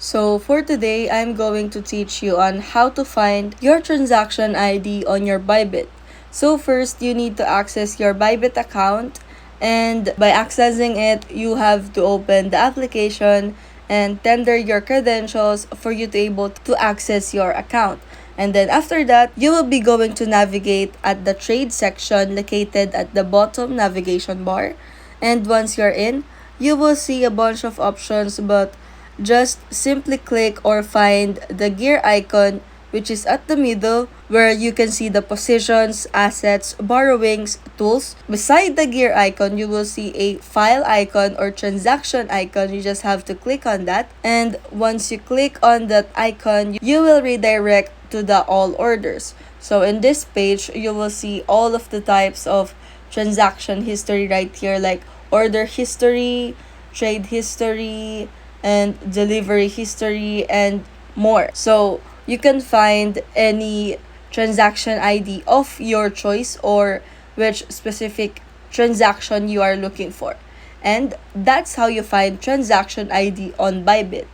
So for today, I'm going to teach you on how to find your transaction ID on your Bybit. So first, you need to access your Bybit account, and by accessing it, you have to open the application and tender your credentials for you to able to access your account. And then after that, you will be going to navigate at the trade section located at the bottom navigation bar. And once you're in, you will see a bunch of options, but just simply click or find the gear icon, which is at the middle, where you can see the positions, assets, borrowings, tools. Beside the gear icon, you will see a file icon or transaction icon. You just have to click on that. And once you click on that icon, you will redirect to the all orders. So in this page, you will see all of the types of transaction history right here, like order history, trade history, and delivery history, and more. So you can find any transaction ID of your choice or which specific transaction you are looking for. And that's how you find transaction ID on Bybit.